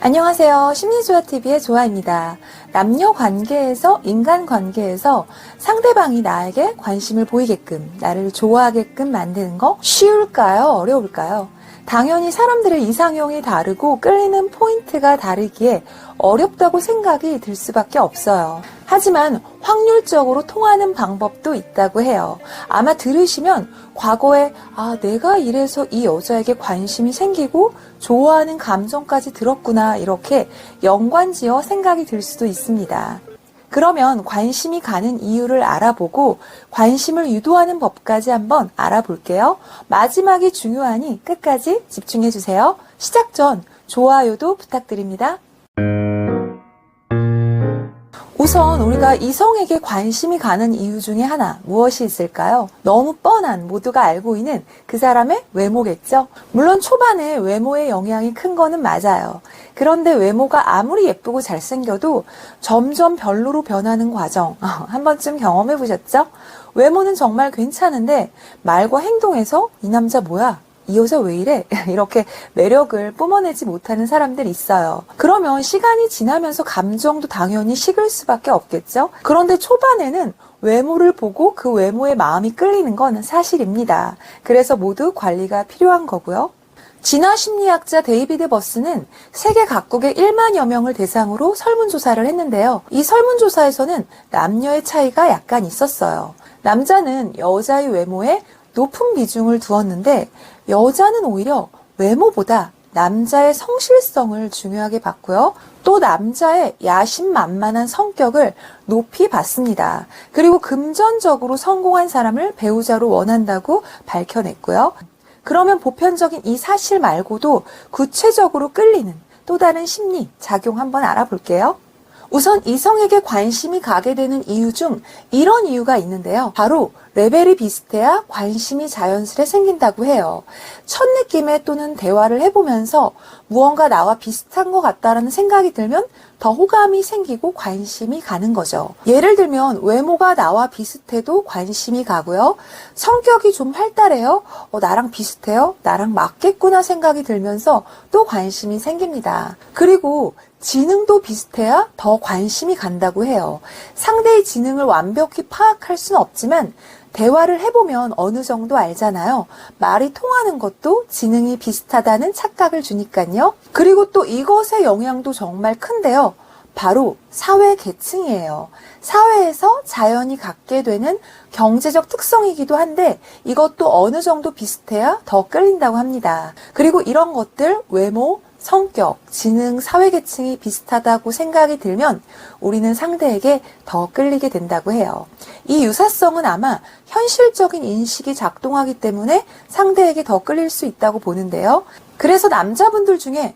안녕하세요. 심리조화TV의 조아입니다. 남녀 관계에서, 인간 관계에서 상대방이 나에게 관심을 보이게끔, 나를 좋아하게끔 만드는 거 쉬울까요? 어려울까요? 당연히 사람들의 이상형이 다르고 끌리는 포인트가 다르기에 어렵다고 생각이 들 수밖에 없어요. 하지만 확률적으로 통하는 방법도 있다고 해요. 아마 들으시면 과거에 내가 이래서 이 여자에게 관심이 생기고 좋아하는 감정까지 들었구나 이렇게 연관지어 생각이 들 수도 있습니다. 그러면 관심이 가는 이유를 알아보고 관심을 유도하는 법까지 한번 알아볼게요. 마지막이 중요하니 끝까지 집중해주세요. 시작 전 좋아요도 부탁드립니다. 우선 우리가 이성에게 관심이 가는 이유 중에 하나 무엇이 있을까요? 너무 뻔한 모두가 알고 있는 그 사람의 외모겠죠? 물론 초반에 외모의 영향이 큰 거는 맞아요. 그런데 외모가 아무리 예쁘고 잘생겨도 점점 별로로 변하는 과정 한 번쯤 경험해 보셨죠? 외모는 정말 괜찮은데 말과 행동에서 이 남자 뭐야? 이 여자 왜 이래? 이렇게 매력을 뿜어내지 못하는 사람들이 있어요. 그러면 시간이 지나면서 감정도 당연히 식을 수밖에 없겠죠? 그런데 초반에는 외모를 보고 그 외모에 마음이 끌리는 건 사실입니다. 그래서 모두 관리가 필요한 거고요. 진화 심리학자 데이비드 버스는 세계 각국의 1만여 명을 대상으로 설문조사를 했는데요. 이 설문조사에서는 남녀의 차이가 약간 있었어요. 남자는 여자의 외모에 높은 비중을 두었는데 여자는 오히려 외모보다 남자의 성실성을 중요하게 봤고요. 또 남자의 야심만만한 성격을 높이 봤습니다. 그리고 금전적으로 성공한 사람을 배우자로 원한다고 밝혀냈고요. 그러면 보편적인 이 사실 말고도 구체적으로 끌리는 또 다른 심리 작용 한번 알아볼게요. 우선 이성에게 관심이 가게 되는 이유 중 이런 이유가 있는데요. 바로 레벨이 비슷해야 관심이 자연스레 생긴다고 해요. 첫 느낌에 또는 대화를 해보면서 무언가 나와 비슷한 것 같다라는 생각이 들면 더 호감이 생기고 관심이 가는 거죠. 예를 들면 외모가 나와 비슷해도 관심이 가고요. 성격이 좀 활달해요. 나랑 비슷해요. 나랑 맞겠구나 생각이 들면서 또 관심이 생깁니다. 그리고 지능도 비슷해야 더 관심이 간다고 해요. 상대의 지능을 완벽히 파악할 수는 없지만 대화를 해보면 어느 정도 알잖아요. 말이 통하는 것도 지능이 비슷하다는 착각을 주니까요. 그리고 또 이것의 영향도 정말 큰데요. 바로 사회 계층이에요. 사회에서 자연히 갖게 되는 경제적 특성이기도 한데 이것도 어느 정도 비슷해야 더 끌린다고 합니다. 그리고 이런 것들 외모, 성격, 지능, 사회계층이 비슷하다고 생각이 들면 우리는 상대에게 더 끌리게 된다고 해요. 이 유사성은 아마 현실적인 인식이 작동하기 때문에 상대에게 더 끌릴 수 있다고 보는데요. 그래서 남자분들 중에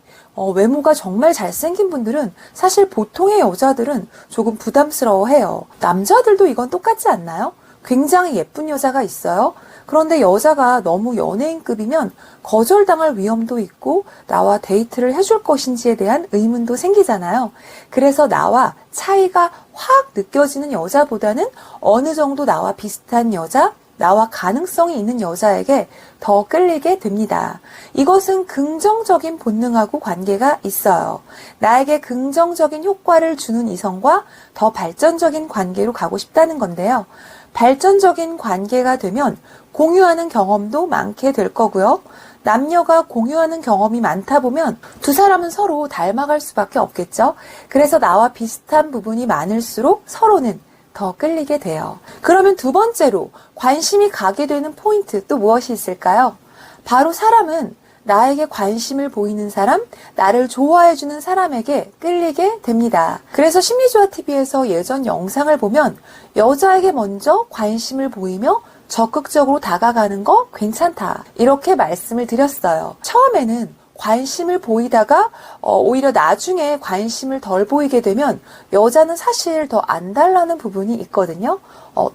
외모가 정말 잘생긴 분들은 사실 보통의 여자들은 조금 부담스러워해요. 남자들도 이건 똑같지 않나요? 굉장히 예쁜 여자가 있어요. 그런데 여자가 너무 연예인급이면 거절당할 위험도 있고 나와 데이트를 해줄 것인지에 대한 의문도 생기잖아요. 그래서 나와 차이가 확 느껴지는 여자보다는 어느 정도 나와 비슷한 여자, 나와 가능성이 있는 여자에게 더 끌리게 됩니다. 이것은 긍정적인 본능하고 관계가 있어요. 나에게 긍정적인 효과를 주는 이성과 더 발전적인 관계로 가고 싶다는 건데요. 발전적인 관계가 되면 공유하는 경험도 많게 될 거고요. 남녀가 공유하는 경험이 많다 보면 두 사람은 서로 닮아갈 수밖에 없겠죠. 그래서 나와 비슷한 부분이 많을수록 서로는 더 끌리게 돼요. 그러면 두 번째로 관심이 가게 되는 포인트 또 무엇이 있을까요? 바로 사람은 나에게 관심을 보이는 사람, 나를 좋아해주는 사람에게 끌리게 됩니다. 그래서 심리조화TV에서 예전 영상을 보면 여자에게 먼저 관심을 보이며 적극적으로 다가가는 거 괜찮다 이렇게 말씀을 드렸어요. 처음에는 관심을 보이다가 오히려 나중에 관심을 덜 보이게 되면 여자는 사실 더 안달나는 부분이 있거든요.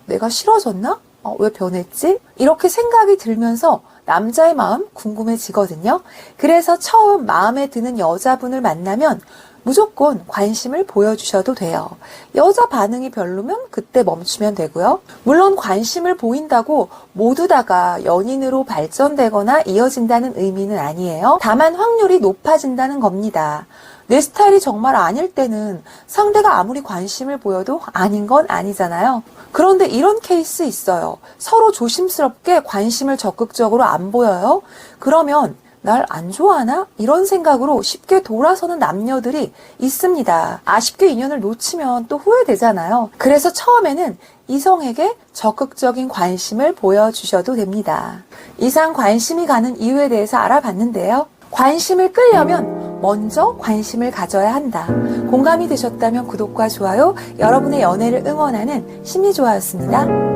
내가 싫어졌나? 왜 변했지? 이렇게 생각이 들면서 남자의 마음 궁금해지거든요. 그래서 처음 마음에 드는 여자분을 만나면 무조건 관심을 보여주셔도 돼요. 여자 반응이 별로면 그때 멈추면 되고요. 물론 관심을 보인다고 모두 다가 연인으로 발전되거나 이어진다는 의미는 아니에요. 다만 확률이 높아진다는 겁니다. 내 스타일이 정말 아닐 때는 상대가 아무리 관심을 보여도 아닌 건 아니잖아요. 그런데 이런 케이스 있어요. 서로 조심스럽게 관심을 적극적으로 안 보여요. 그러면 날 안 좋아하나? 이런 생각으로 쉽게 돌아서는 남녀들이 있습니다. 아쉽게 인연을 놓치면 또 후회되잖아요. 그래서 처음에는 이성에게 적극적인 관심을 보여주셔도 됩니다. 이상 관심이 가는 이유에 대해서 알아봤는데요. 관심을 끌려면 먼저 관심을 가져야 한다. 공감이 되셨다면 구독과 좋아요, 여러분의 연애를 응원하는 심리조화였습니다.